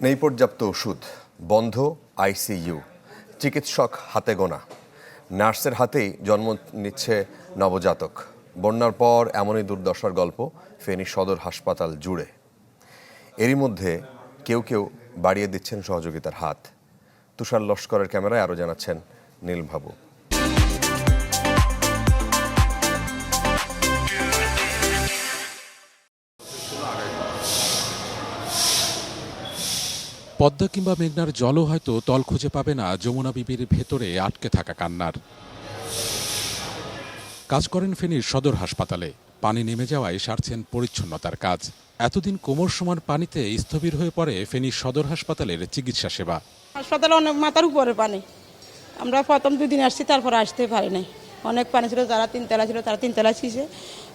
নেই পর্যাপ্ত ওষুধ, বন্ধ আইসিইউ, চিকিৎসক হাতে গোনা, নার্সের হাতেই জন্ম নিচ্ছে নবজাতক। বন্যার পর এমনই দুর্দশার গল্প ফেনী সদর হাসপাতাল জুড়ে। এরই মধ্যে কেউ কেউ বাড়িয়ে দিচ্ছেন সহযোগিতার হাত। তুষার লস্করের ক্যামেরায় আরও জানাচ্ছেন নীল বাবু। পদ্মা কিংবা মেঘনার জলও হয়তো তল খুঁজে পাবে না যমুনা বিবির ভেতরে আটকে থাকা কান্নার। কাজ করেন ফেনীর সদর হাসপাতালে। পানি নেমে যাওয়ায় সারছেন পরিচ্ছন্নতার কাজ। এতদিন কোমর সমান পানিতে স্থবির হয়ে পড়ে ফেনীর সদর হাসপাতালের চিকিৎসা সেবা। হাসপাতালে অনেক মাথার উপরে পানি। আমরা প্রথম 2 দিন আসছি, তারপরে আসতে পারি নাই। অনেক পানি ছিল, যারা 3 তলা ছিল তারা 3 তলা ছিল,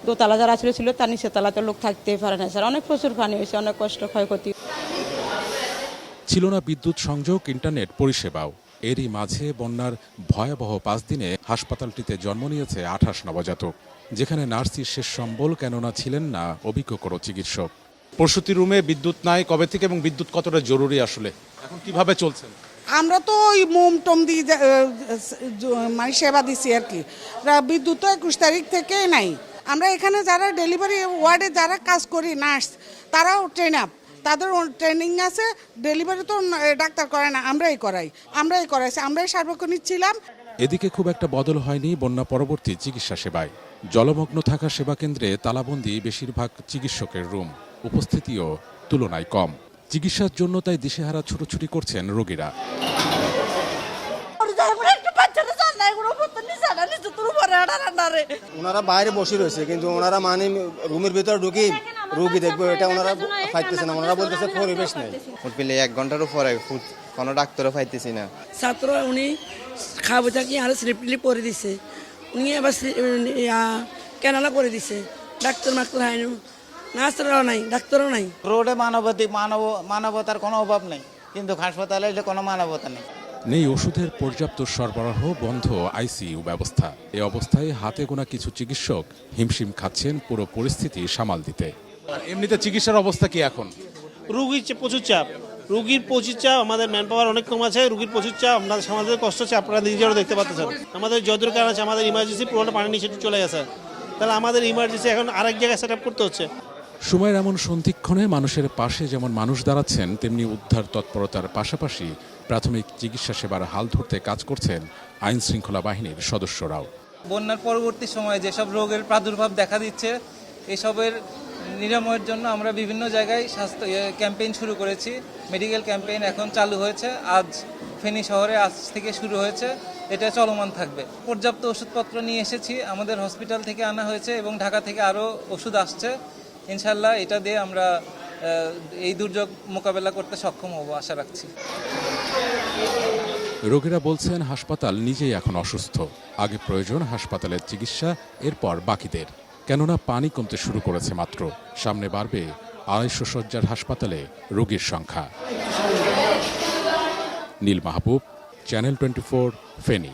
2 তলা যারা ছিল তার নিচে তলাতে লোক থাকতে পারে না স্যার। অনেক প্রচুর পানি হয়েছে, অনেক কষ্ট, ক্ষয়ক্ষতি। ছিল না বিদ্যুৎ সংযোগ, ইন্টারনেট পরিষেবাও। এরই মাঝে বন্যার ভয়াবহ 5 দিনে হাসপাতালটিতে জন্ম নিয়েছে 28 নবজাতক, যেখানে নার্সই শেষ সম্বল, কেননা ছিলেন না অভিজ্ঞ কোনো চিকিৎসক। প্রসূতি রুমে বিদ্যুৎ নাই কবে থেকে এবং বিদ্যুৎ কতটা জরুরি আসলে এখন কিভাবে চলছেন? আমরা তো ওই মোম টোম দিয়ে মানে সেবা দিচ্ছি আর কি। বিদ্যুৎ তো 21 তারিখ থেকে নাই। আমরা এখানে যারা ডেলিভারি ওয়ার্ডে যারা কাজ করি নার্স, তারাও ট্রেন আপ, তাদের ট্রেনিং আছে। ডেলিভারি তো ডাক্তার করে না, আমরাই করাইছি, আমরাই সার্বক্ষণিক ছিলাম। এদিকে খুব একটা বদল হয়নি বন্যা পরবর্তী চিকিৎসা সেবায়। জলমগ্ন থাকা সেবা কেন্দ্রে তালাবন্দি বেশিরভাগ চিকিৎসকের রুম, উপস্থিতিও তুলনায় কম। চিকিৎসার জন্য তাই দিশেহারা ছুটোছুটি করছেন রোগীরা। ওনারা বাইরে বসে রয়েছে, কিন্তু ওনারা মানে রুমের ভিতরে ঢুকি রুগী দেখবো এটা ওনারা পাইতেছে না। ওনারা বলতেছে পরিবেশ নেই। পেলে 1 ঘন্টারও পরে কোনো ডাক্তারও পাইতেছি না। ছাত্র উনি খাবো থাকি আর স্লিপলি করে দিছে, উনি আবার কেনালা করে দিছে। ডাক্তার মাক্তার হয় না, নার্সরাও নাই, ডাক্তারও নাই। রোডে মানবতার কোনো অভাব নেই, কিন্তু হাসপাতালে কোনো মানবতা নেই। নেই ওষুধের পর্যাপ্ত সরবরাহ, বন্ধ আইসিইউ ব্যবস্থা। এ অবস্থায় হাতে গোনা কিছু চিকিৎসক হিমশিম খাচ্ছেন পুরো পরিস্থিতি সামাল দিতে। এমনিতে চিকিৎসার অবস্থা কি এখন? রুগীর প্রচুর চাপ, আমাদের ম্যান পাওয়ার অনেক কম আছে। রুগীর প্রচুর চাপ, আমাদের সমাজের কষ্ট হচ্ছে, আপনারা নিজেরাও দেখতে পাচ্ছেন। আমাদের যতটুকু কারণ আছে, আমাদের ইমার্জেন্সি পুরোটা পানির নিচে চলে গেছে, তাহলে আমাদের ইমার্জেন্সি এখন আরেক জায়গায় সেট আপ করতে হচ্ছে। সময়ের এমন সন্ধিক্ষণে মানুষের পাশে যেমন মানুষ দাঁড়াচ্ছেন, তেমনি উদ্ধার তৎপরতার পাশাপাশি প্রাথমিক চিকিৎসা সেবার হাল ধরতে কাজ করছেন আইন শৃঙ্খলা বাহিনীর সদস্যরাও। বন্যার পরবর্তী সময়ে যেসব রোগের প্রাদুর্ভাব দেখা দিচ্ছে, এসবের নিরাময়ের জন্য আমরা বিভিন্ন জায়গায় স্বাস্থ্য ক্যাম্পেইন শুরু করেছি। মেডিকেল ক্যাম্পেইন এখন চালু হয়েছে, আজ ফেনী শহরে আজ থেকে শুরু হয়েছে, এটা চলমান থাকবে। পর্যাপ্ত ওষুধপত্র নিয়ে এসেছি, আমাদের হসপিটাল থেকে আনা হয়েছে এবং ঢাকা থেকে আরও ওষুধ আসছে। ইনশাল্লাহ এটা দিয়ে আমরা এই দুর্যোগ মোকাবেলা করতে সক্ষম হব আশা রাখছি। রোগীরা বলছেন হাসপাতাল নিজেই এখন অসুস্থ। আগে প্রয়োজন হাসপাতালের চিকিৎসা, এরপর বাকিদের। কেননা পানি কমতে শুরু করেছে মাত্র, সামনে বাড়বে 250 শয্যার হাসপাতালে রোগীর সংখ্যা। নীল মাহবুব, চ্যানেল 24, ফেনী।